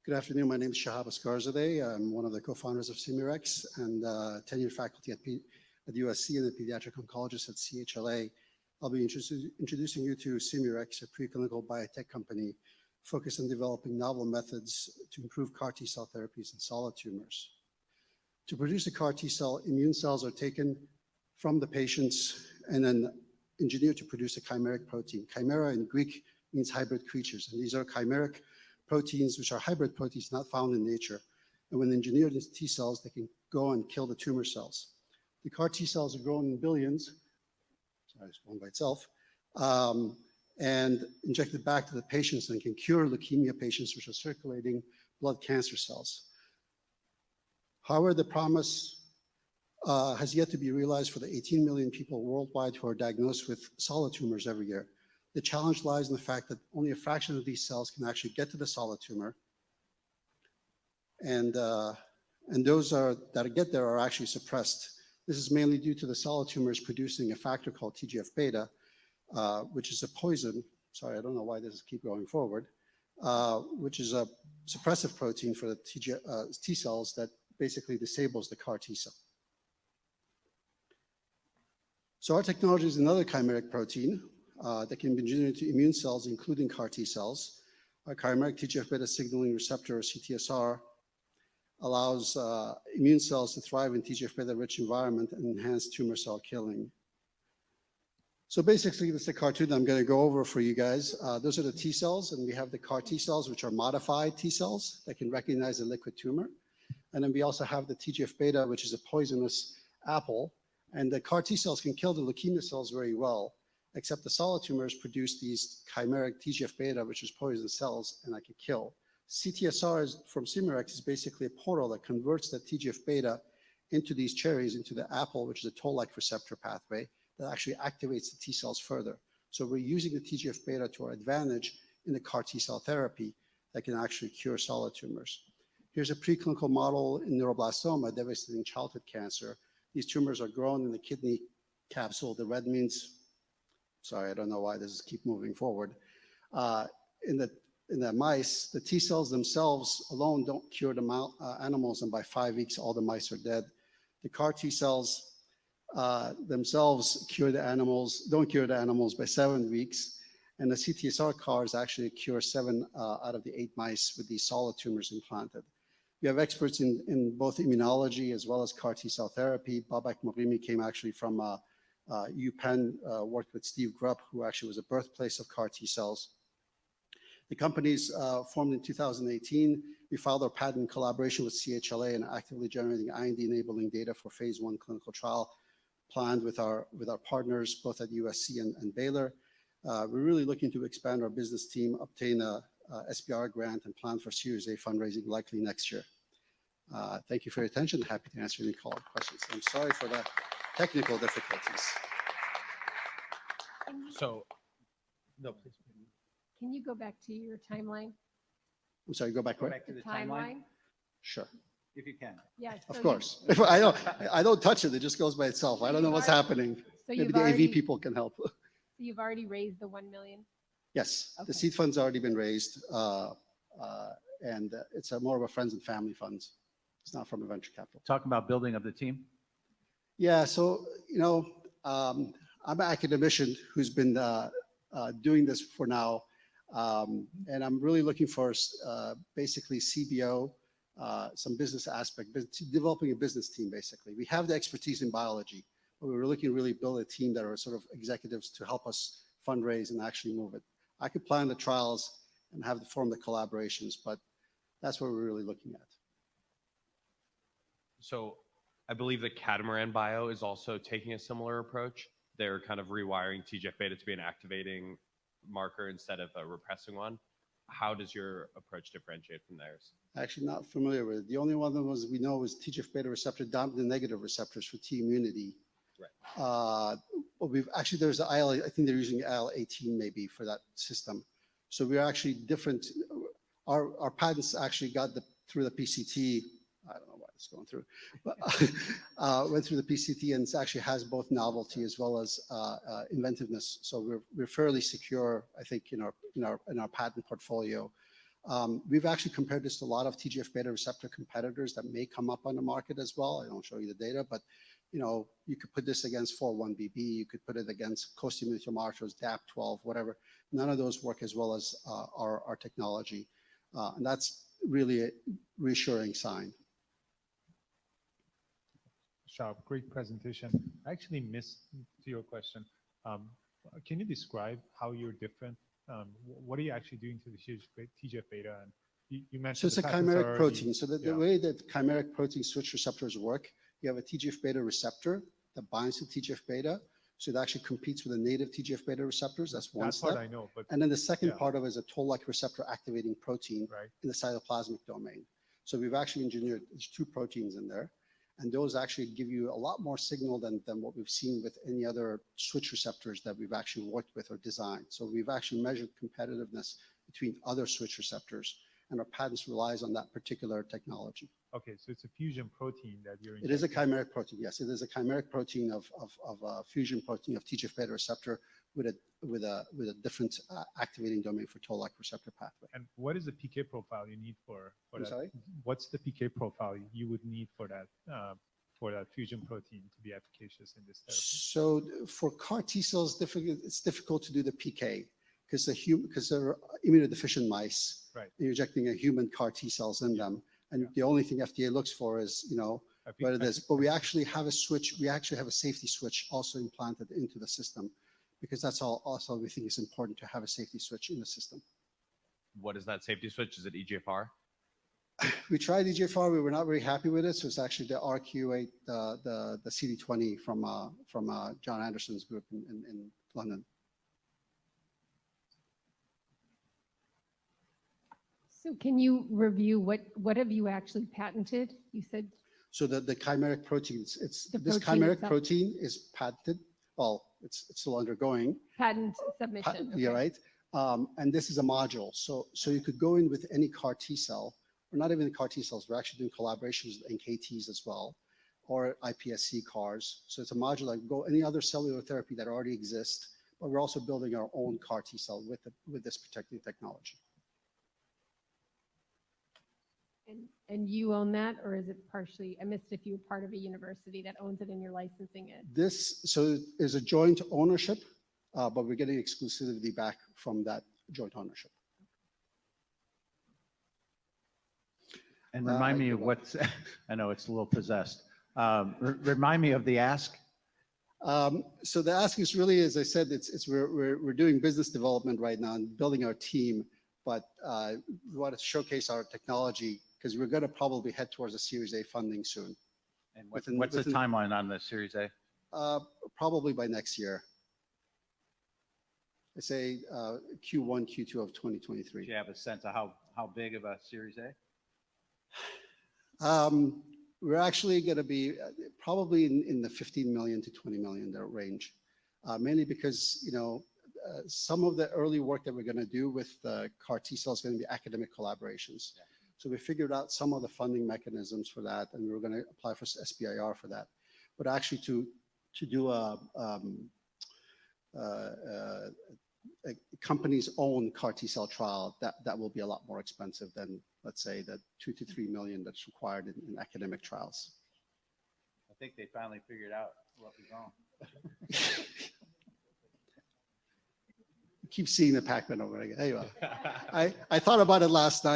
Good afternoon. My name is Shahab Asgharzadeh. I'm one of the co-founders of Simurx and tenured faculty at USC and a pediatric oncologist at CHLA. I'll be introducing you to Simurx, a preclinical biotech company focused on developing novel methods to improve CAR T-cell therapies in solid tumors. To produce a CAR T-cell, immune cells are taken from the patients and then engineered to produce a chimeric protein. Chimera in Greek means hybrid creatures, and these are chimeric proteins, which are hybrid proteins not found in nature. And when engineered into T cells, they can go and kill the tumor cells. The CAR T cells are grown in billions, sorry, it's one by itself, and injected back to the patients and can cure leukemia patients, which are circulating blood cancer cells. However, the promise has yet to be realized for the 18 million people worldwide who are diagnosed with solid tumors every year. The challenge lies in the fact that only a fraction of these cells can actually get to the solid tumor. And those that get there are actually suppressed. This is mainly due to the solid tumors producing a factor called TGF-beta, which is a poison. Sorry, I don't know why this is keep going forward, which is a suppressive protein for the T cells that basically disables the CAR T cell. So our technology is another chimeric protein that can be engineered to immune cells, including CAR T cells. Our chimeric TGF-beta signaling receptor, or CTSR, allows immune cells to thrive in TGF-beta rich environment and enhance tumor cell killing. So basically, this is a cartoon I'm going to go over for you guys. Those are the T cells, and we have the CAR T cells, which are modified T cells that can recognize a liquid tumor. And then we also have the TGF-beta, which is a poisonous apple. And the CAR T cells can kill the leukemia cells very well, except the solid tumors produce these chimeric TGF-beta, which is poison cells, and I can kill. CTSR from Simurx is basically a portal that converts the TGF-beta into these cherries, into the apple, which is a toll-like receptor pathway that actually activates the T cells further. So we're using the TGF-beta to our advantage in the CAR T cell therapy that can actually cure solid tumors. Here's a preclinical model in neuroblastoma, devastating childhood cancer. These tumors are grown in the kidney capsule. The red means, sorry, I don't know why this is keep moving forward. In the mice, the T cells themselves alone don't cure the animals, and by 5 weeks, all the mice are dead. The CAR T cells themselves don't cure the animals by 7 weeks, and the CTSR CARs actually cure 7 out of the 8 mice with these solid tumors implanted. We have experts in both immunology as well as CAR T cell therapy. Babak Morimi came actually from UPenn, worked with Steve Grupp, who actually was a birthplace of CAR T cells. The company's formed in 2018. We filed our patent in collaboration with CHLA and actively generating IND-enabling data for phase 1 clinical trial planned with our partners, both at USC and Baylor. We're really looking to expand our business team, obtain a SBR grant, and plan for Series A fundraising likely next year. Thank you for your attention. Happy to answer any questions. I'm sorry for the technical difficulties. No, please. Can you go back to your timeline? I'm sorry, go back where? Back to the timeline? Sure. If you can. Yeah. Of course. If I don't touch it, it just goes by itself. I don't know what's happening. Maybe the AV people can help. So you've already raised the 1 million? Yes, Okay. the seed fund's already been raised, and it's more of a friends and family funds. It's not from a venture capital. Talking about building up the team. Yeah, so, I'm an academician who's been doing this for now, and I'm really looking for basically CBO, some business aspect, developing a business team, basically. We have the expertise in biology, but we're looking to really build a team that are sort of executives to help us fundraise and actually move it. I could plan the trials and form the collaborations, but that's what we're really looking at. So I believe that Catamaran Bio is also taking a similar approach. They're kind of rewiring TGF-beta to be an activating marker instead of a repressing one. How does your approach differentiate from theirs? Actually, not familiar with it. The only one that we know is TGF-beta receptor, dominant negative receptors for T immunity. Right. There's the IL, I think they're using IL-18 maybe for that system. So we're actually different. Our patents actually got through the PCT. I don't know why it's going through, but went through the PCT, and it actually has both novelty as well as inventiveness. So we're fairly secure, I think, in our patent portfolio. We've actually compared this to a lot of TGF-beta receptor competitors that may come up on the market as well. I don't show you the data, but you could put this against 4-1BB, you could put it against co-stimulatory modulators, DAP12, whatever. None of those work as well as our technology. And that's really a reassuring sign. Shahab, great presentation. I actually missed to your question. Can you describe how you're different? What are you actually doing to the TGF-beta? And you mentioned So it's a chimeric protein. So the way that chimeric protein switch receptors work, you have a TGF-beta receptor that binds to TGF-beta. So it actually competes with the native TGF-beta receptors. That's one step. Part I know, but and then the second part of it is a toll-like receptor activating protein in the cytoplasmic domain. So we've actually engineered these two proteins in there. And those actually give you a lot more signal than what we've seen with any other switch receptors that we've actually worked with or designed. So we've actually measured competitiveness between other switch receptors, and our patents relies on that particular technology. Okay, so it's a fusion protein that you're It is a chimeric protein, yes. It is a chimeric protein of a fusion protein of TGF-beta receptor with a different activating domain for toll-like receptor pathway. And what is the PK profile you need for that? Sorry? What's the PK profile you would need for that fusion protein to be efficacious in this therapy? So for CAR T cells, it's difficult to do the PK because they're immunodeficient mice. Right. You're injecting a human CAR T cells in them. And the only thing FDA looks for is, what it is. But we actually have a switch. We actually have a safety switch also implanted into the system, because that's also we think is important to have a safety switch in the system. What is that safety switch? Is it EGFR? We tried EGFR. We were not very happy with it. So it's actually the RQ8, the CD20 from John Anderson's group in London. So can you review what have you actually patented? You said. So the chimeric proteins, this protein chimeric itself. protein is patented. Well, it's still undergoing. Patent submission. Yeah, right. And this is a module. So you could go in with any CAR T cell, or not even CAR T cells. We're actually doing collaborations with NKTs as well, or iPSC CARs. So it's a module that can go any other cellular therapy that already exists, but we're also building our own CAR T cell with this particular technology. And you own that, or is it partially? I missed if you were part of a university that owns it and you're licensing it. This is a joint ownership, but we're getting exclusivity back from that joint ownership. And remind me of what's, I know it's a little possessed. Remind me of the ask. So the ask is really, as I said, we're doing business development right now and building our team, but we want to showcase our technology because we're going to probably head towards a Series A funding soon. And what's the timeline on the Series A? Probably by next year. I say Q1, Q2 of 2023. Do you have a sense of how big of a Series A? We're actually going to be probably in the 15 million to 20 million range, mainly because some of the early work that we're going to do with CAR T cells is going to be academic collaborations. Yeah. So we figured out some of the funding mechanisms for that, and we're going to apply for SBIR for that. But actually, to do a company's own CAR T cell trial, that will be a lot more expensive than, let's say, the 2 to 3 million that's required in academic trials. I think they finally figured out what was wrong. Keep seeing the Pac-Man over again. Anyway, I thought about it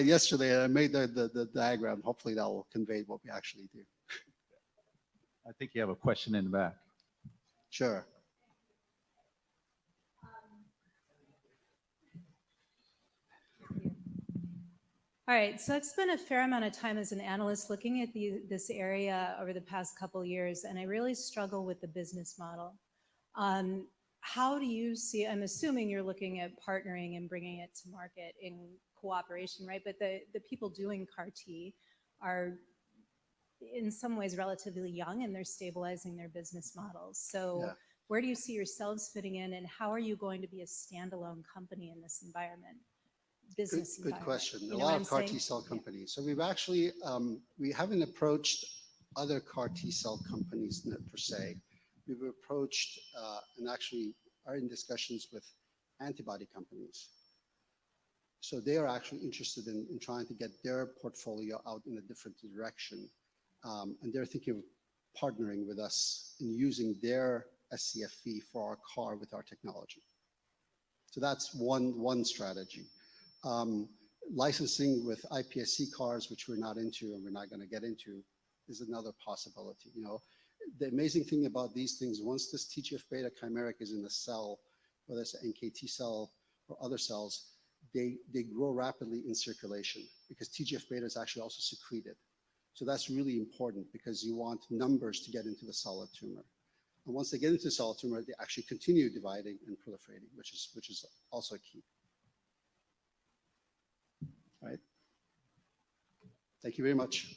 yesterday, and I made the diagram. Hopefully that will convey what we actually do. I think you have a question in the back. Sure. All right, so I've spent a fair amount of time as an analyst looking at this area over the past couple of years, and I really struggle with the business model. How do you see, I'm assuming you're looking at partnering and bringing it to market in cooperation, right? But the people doing CAR T are in some ways relatively young, and they're stabilizing their business models. So yeah. Where do you see yourselves fitting in, and how are you going to be a standalone company in this environment? Good question. A lot of CAR T cell companies. So we've actually, we haven't approached other CAR T cell companies per se. We've approached and actually are in discussions with antibody companies. So they are actually interested in trying to get their portfolio out in a different direction. And they're thinking of partnering with us in using their SCFE for our car with our technology. So that's one strategy. Licensing with IPSC cars, which we're not into and we're not going to get into, is another possibility. You know, the amazing thing about these things, once this TGF-beta chimeric is in the cell, whether it's an NKT cell or other cells, they grow rapidly in circulation because TGF-beta is actually also secreted. So that's really important because you want numbers to get into the solid tumor. And once they get into the solid tumor, they actually continue dividing and proliferating, which is also key. All right. Thank you very much.